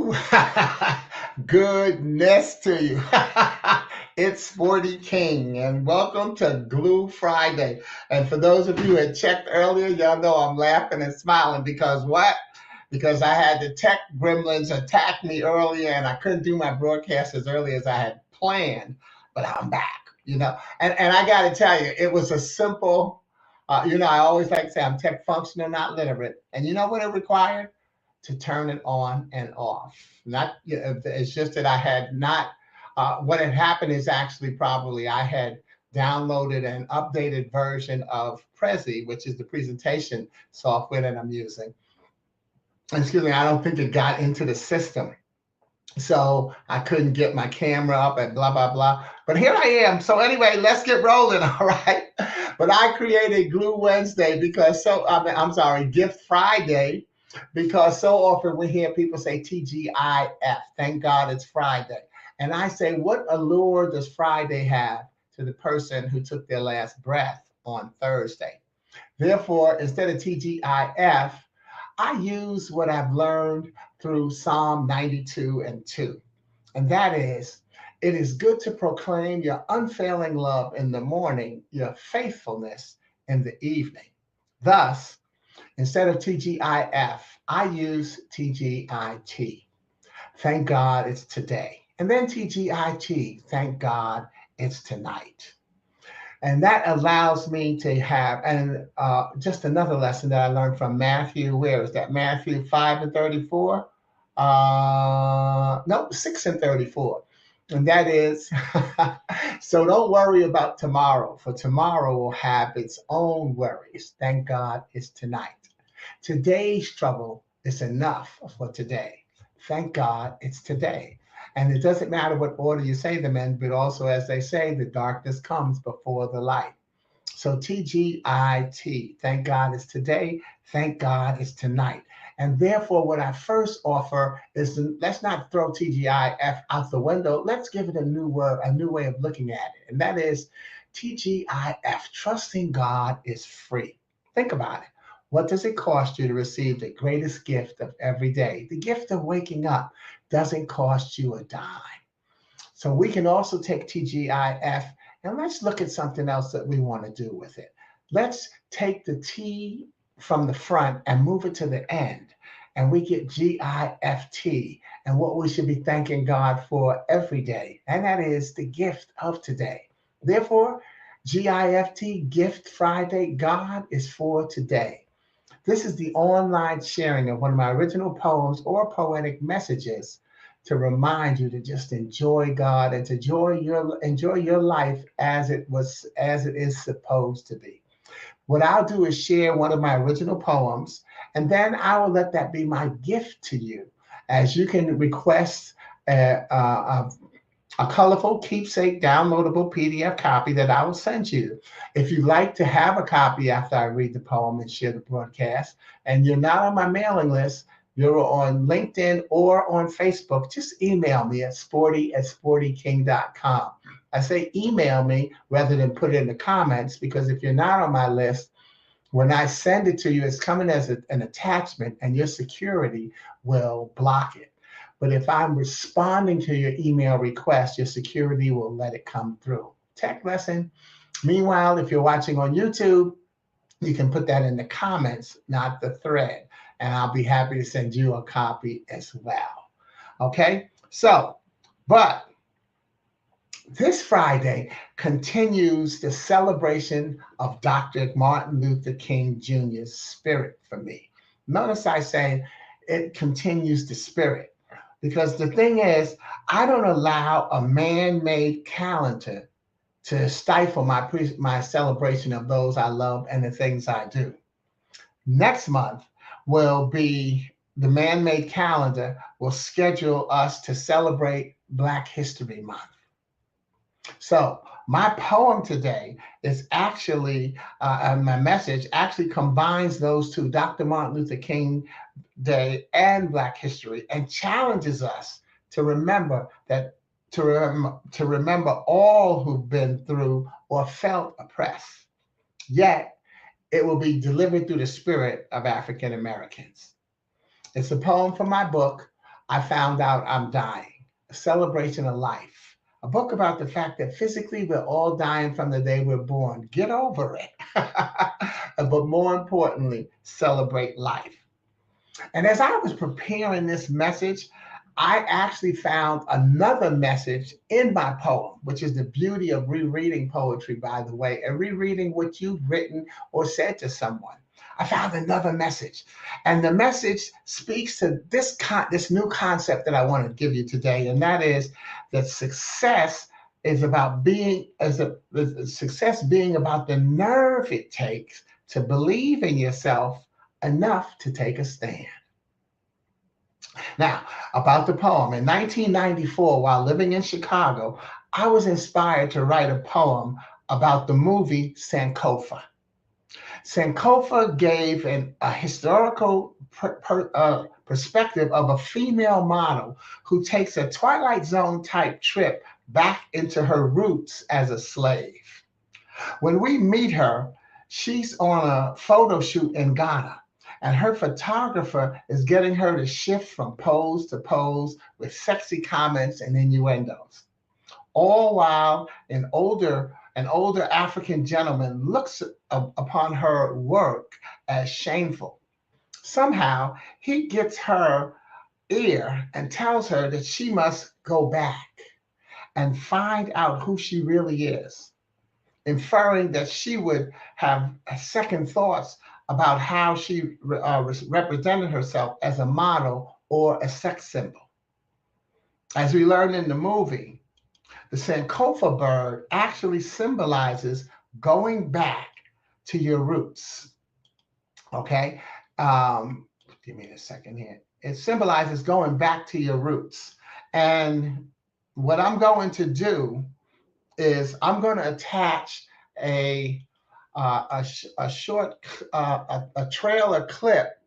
Ooh, goodness to you. It's Sporty King, and welcome to Glue Friday. And for those of you who had checked earlier, y'all know I'm laughing and smiling because what? Because I had the tech gremlins attack me earlier, and I couldn't do my broadcast as early as I had planned. But I'm back, And I got to tell you, it was a simple. I always like to say I'm tech functional, not literate. And you know what it required? To turn it on and off. Not, it's just that I had not. What had happened is actually probably I had downloaded an updated version of Prezi, which is the presentation software that I'm using. Excuse me, I don't think it got into the system. So I couldn't get my camera up and blah, blah, blah. But here I am. So anyway, let's get rolling. All right. But I created Glue Wednesday I'm sorry, Gift Friday, because so often we hear people say TGIF. Thank God it's Friday. And I say, what allure does Friday have to the person who took their last breath on Thursday? Therefore, instead of TGIF, I use what I've learned through Psalm 92 and 2. And that is, it is good to proclaim your unfailing love in the morning, your faithfulness in the evening. Thus, instead of TGIF, I use TGIT. Thank God it's today. And then TGIT, thank God it's tonight. And that allows me to have, and just another lesson that I learned from Matthew, where is that? Matthew 5 and 34? No, 6 and 34. And that is, so don't worry about tomorrow, for tomorrow will have its own worries. Thank God it's tonight. Today's trouble is enough for today. Thank God it's today. And it doesn't matter what order you say them in, but also, as they say, the darkness comes before the light. So TGIT, thank God it's today, thank God it's tonight. And therefore, what I first offer is let's not throw TGIF out the window. Let's give it a new word, a new way of looking at it. And that is TGIF, trusting God is free. Think about it. What does it cost you to receive the greatest gift of every day? The gift of waking up doesn't cost you a dime. So we can also take TGIF and let's look at something else that we want to do with it. Let's take the T from the front and move it to the end. And we get GIFT and what we should be thanking God for every day. And that is the gift of today. Therefore, GIFT, Gift Friday, God is for today. This is the online sharing of one of my original poems or poetic messages to remind you to just enjoy God and to enjoy your life as it is supposed to be. What I'll do is share one of my original poems, and then I will let that be my gift to you, as you can request a colorful keepsake downloadable PDF copy that I will send you. If you'd like to have a copy after I read the poem and share the broadcast, and you're not on my mailing list, you're on LinkedIn or on Facebook, just email me at sporty@sportyking.com. I say email me rather than put it in the comments, because if you're not on my list, when I send it to you, it's coming as an attachment and your security will block it. But if I'm responding to your email request, your security will let it come through. Tech lesson. Meanwhile, if you're watching on YouTube, you can put that in the comments, not the thread. And I'll be happy to send you a copy as well. Okay? But this Friday continues the celebration of Dr. Martin Luther King Jr.'s spirit for me. Notice I say it continues the spirit, because the thing is, I don't allow a man-made calendar to stifle my celebration of those I love and the things I do. Next month will be the man-made calendar will schedule us to celebrate Black History Month. So my poem today is actually, my message actually combines those two, Dr. Martin Luther King Day and Black History, and challenges us to remember to remember all who've been through or felt oppressed. Yet it will be delivered through the spirit of African Americans. It's a poem from my book, I Found Out I'm Dying, A Celebration of Life. A book about the fact that physically we're all dying from the day we're born. Get over it. But more importantly, celebrate life. And as I was preparing this message, I actually found another message in my poem, which is the beauty of rereading poetry, by the way, and rereading what you've written or said to someone. I found another message, and the message speaks to this new concept that I want to give you today, and that is that success is about being as a success being about the nerve it takes to believe in yourself enough to take a stand. Now, about the poem. In 1994, while living in Chicago, I was inspired to write a poem about the movie Sankofa. Sankofa gave a historical perspective of a female model who takes a Twilight Zone type trip back into her roots as a slave. When we meet her, she's on a photo shoot in Ghana, and her photographer is getting her to shift from pose to pose with sexy comments and innuendos. All while an older African gentleman looks upon her work as shameful. Somehow he gets her ear and tells her that she must go back and find out who she really is, inferring that she would have second thoughts about how she represented herself as a model or a sex symbol. As we learn in the movie, the Sankofa bird actually symbolizes going back to your roots. Okay? Um, Give me a second here. It symbolizes going back to your roots. And what I'm going to do is I'm going to attach a a short a trailer clip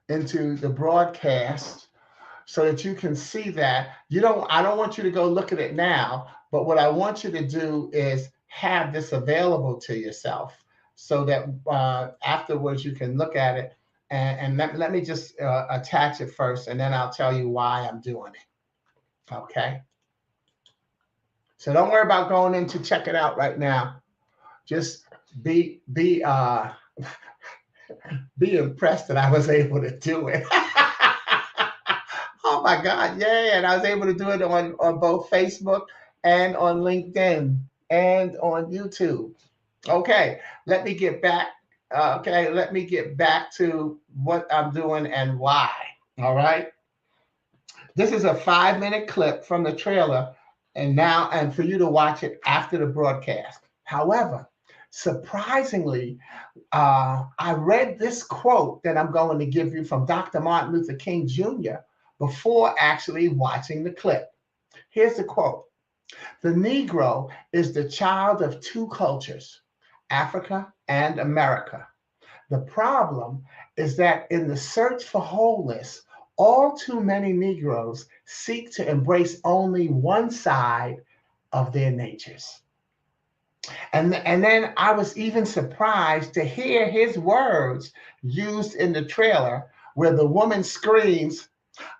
into the broadcast so that you can see that. I don't want you to go look at it now, but what I want you to do is have this available to yourself so that afterwards you can look at it. And let me just attach it first, and then I'll tell you why I'm doing it. Okay. So don't worry about going in to check it out right now. Just be be uh be impressed that I was able to do it. Oh my God, yay. And I was able to do it on both Facebook and on LinkedIn and on YouTube. Okay, let me get back. Let me get back to what I'm doing and why. All right. This is a 5-minute clip from the trailer, and for you to watch it after the broadcast. However, surprisingly, I read this quote that I'm going to give you from Dr. Martin Luther King Jr. before actually watching the clip. Here's the quote: "The Negro is the child of two cultures, Africa and America. The problem is that in the search for wholeness, all too many Negroes seek to embrace only one side of their natures." And then I was even surprised to hear his words used in the trailer where the woman screams,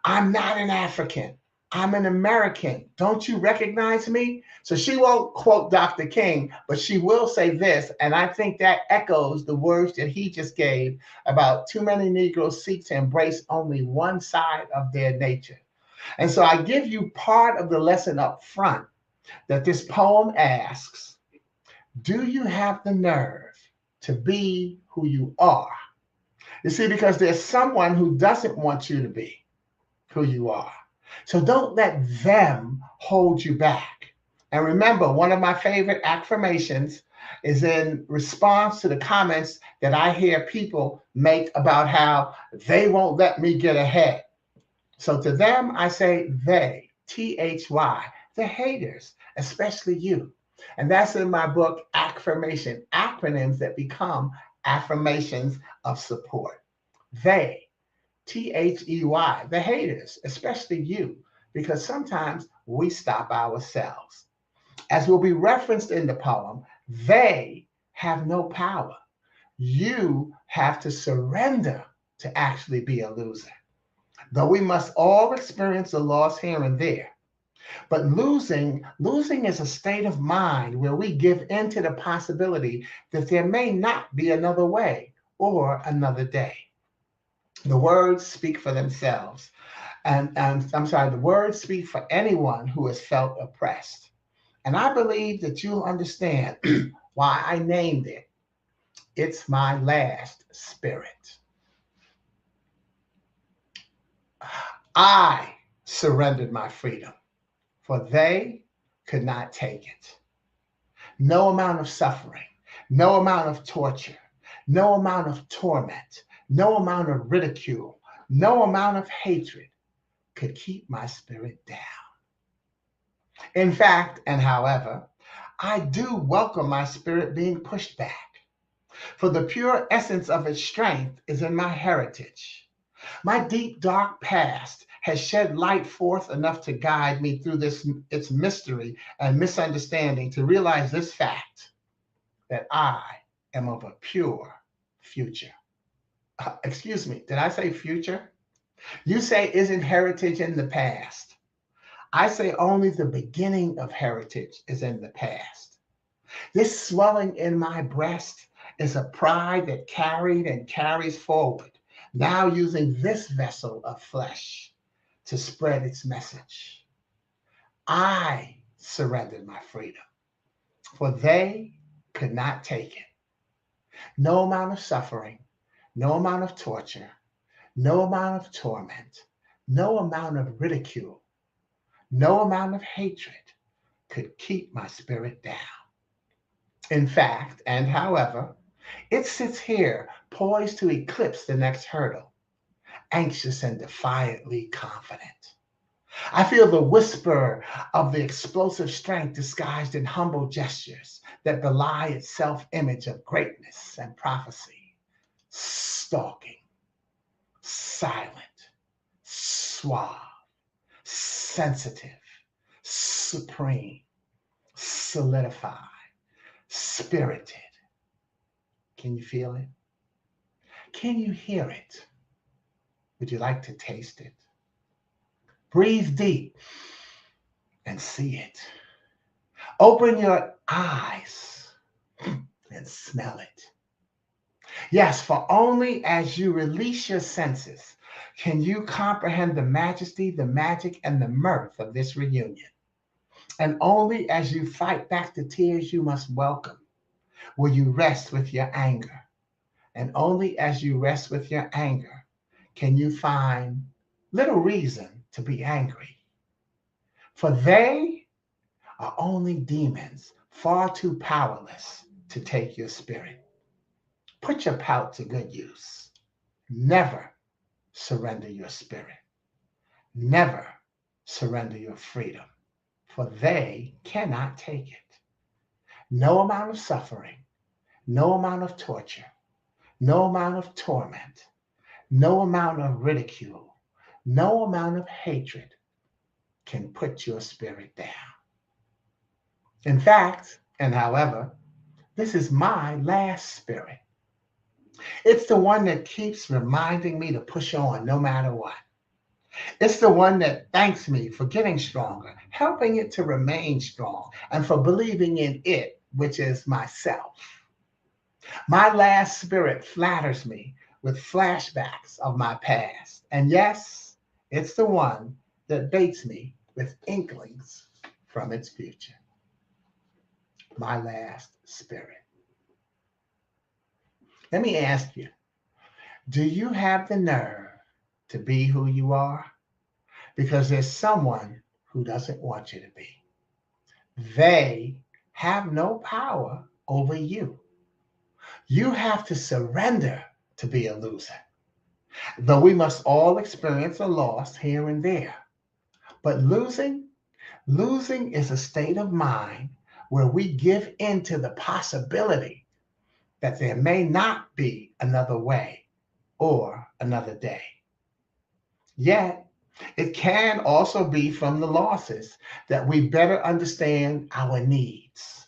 "I'm not an African. I'm an American. Don't you recognize me?" So she won't quote Dr. King, but she will say this. And I think that echoes the words that he just gave about too many Negroes seek to embrace only one side of their nature. And so I give you part of the lesson up front that this poem asks: do you have the nerve to be who you are? You see, because there's someone who doesn't want you to be who you are. So don't let them hold you back. And remember, one of my favorite affirmations is in response to the comments that I hear people make about how they won't let me get ahead. So to them, I say they, THY, the haters, especially you. And that's in my book, Affirmation, acronyms that become affirmations of support. They, THEY, the haters, especially you, because sometimes we stop ourselves. As will be referenced in the poem, they have no power. You have to surrender to actually be a loser. Though we must all experience a loss here and there, but losing is a state of mind where we give in to the possibility that there may not be another way or another day. The words speak for themselves. And I'm sorry, the words speak for anyone who has felt oppressed. And I believe that you'll understand why I named it. It's my last spirit. I surrendered my freedom, for they could not take it. No amount of suffering, no amount of torture, no amount of torment, no amount of ridicule, no amount of hatred could keep my spirit down. In fact, and however, I do welcome my spirit being pushed back, for the pure essence of its strength is in my heritage. My deep, dark past has shed light forth enough to guide me through its mystery and misunderstanding to realize this fact that I am of a pure future. Excuse me, did I say future? You say, isn't heritage in the past? I say only the beginning of heritage is in the past. This swelling in my breast is a pride that carried and carries forward, now using this vessel of flesh to spread its message. I surrendered my freedom, for they could not take it. No amount of suffering, no amount of torture, no amount of torment, no amount of ridicule, no amount of hatred could keep my spirit down. In fact, and however, it sits here poised to eclipse the next hurdle, anxious and defiantly confident. I feel the whisper of the explosive strength disguised in humble gestures that belie its self image of greatness and prophecy. Stalking, silent, suave, sensitive, supreme, solidified, spirited. Can you feel it? Can you hear it? Would you like to taste it? Breathe deep and see it. Open your eyes and smell it. Yes, for only as you release your senses can you comprehend the majesty, the magic, and the mirth of this reunion. And only as you fight back the tears you must welcome will you rest with your anger. And only as you rest with your anger can you find little reason to be angry. For they are only demons, far too powerless to take your spirit. Put your pout to good use. Never surrender your spirit. Never surrender your freedom, for they cannot take it. No amount of suffering, no amount of torture, no amount of torment, no amount of ridicule, no amount of hatred can put your spirit down. In fact, and however, this is my last spirit. It's the one that keeps reminding me to push on no matter what. It's the one that thanks me for getting stronger, helping it to remain strong, and for believing in it, which is myself. My last spirit flatters me with flashbacks of my past. And yes, it's the one that baits me with inklings from its future. My last spirit. Let me ask you, do you have the nerve to be who you are? Because there's someone who doesn't want you to be. They have no power over you. You have to surrender to be a loser. Though we must all experience a loss here and there. But losing is a state of mind where we give in to the possibility that there may not be another way or another day. Yet, it can also be from the losses that we better understand our needs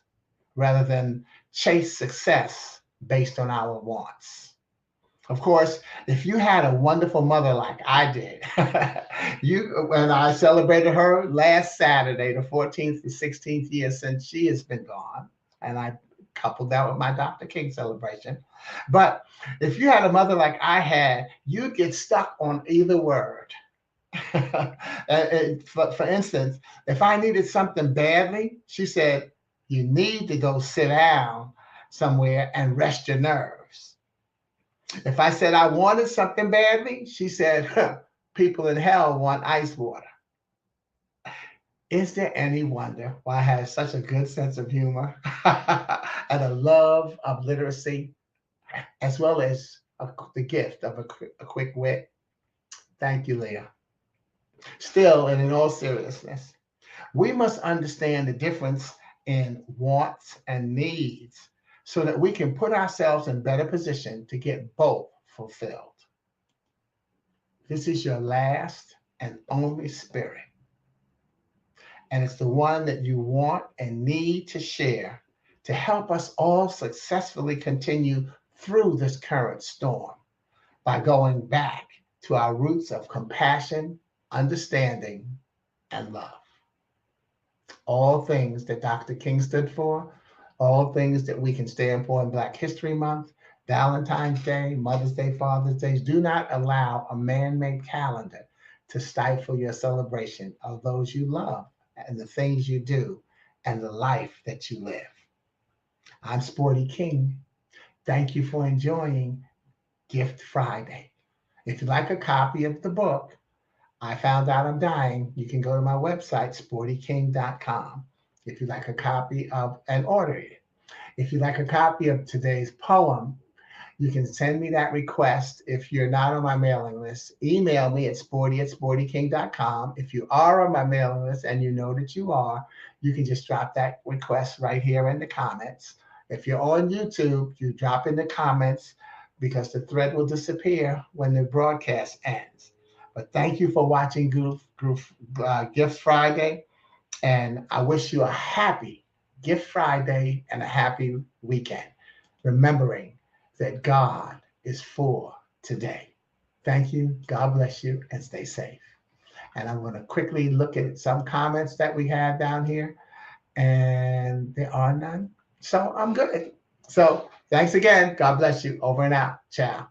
rather than chase success based on our wants. Of course, if you had a wonderful mother like I did, when I celebrated her last Saturday, the 14th to 16th year since she has been gone, and I coupled that with my Dr. King celebration. But if you had a mother like I had, you'd get stuck on either word. For instance, if I needed something badly, she said, you need to go sit down somewhere and rest your nerves. If I said I wanted something badly, she said, huh, people in hell want ice water. Is there any wonder why I have such a good sense of humor and a love of literacy, as well as the gift of a quick wit? Thank you, Leah. Still, and in all seriousness, we must understand the difference in wants and needs so that we can put ourselves in better position to get both fulfilled. This is your last and only spirit, and it's the one that you want and need to share to help us all successfully continue through this current storm by going back to our roots of compassion, understanding, and love. All things that Dr. King stood for, all things that we can stand for in Black History Month, Valentine's Day, Mother's Day, Father's Day. Do not allow a man made calendar to stifle your celebration of those you love and the things you do and the life that you live. I'm Sporty King. Thank you for enjoying Gift Friday. If you'd like a copy of the book, I Found Out I'm Dying, you can go to my website, sportyking.com. If you'd like a copy of and order it. If you'd like a copy of today's poem, you can send me that request. If you're not on my mailing list, email me at sporty@sportyking.com. If you are on my mailing list and you know that you are, you can just drop that request right here in the comments. If you're on YouTube, you drop in the comments because the thread will disappear when the broadcast ends. But thank you for watching Gift Friday, and I wish you a happy Gift Friday and a happy weekend, remembering that God is for today. Thank you. God bless you and stay safe. And I'm going to quickly look at some comments that we have down here, and there are none. So I'm good. So thanks again. God bless you. Over and out. Ciao.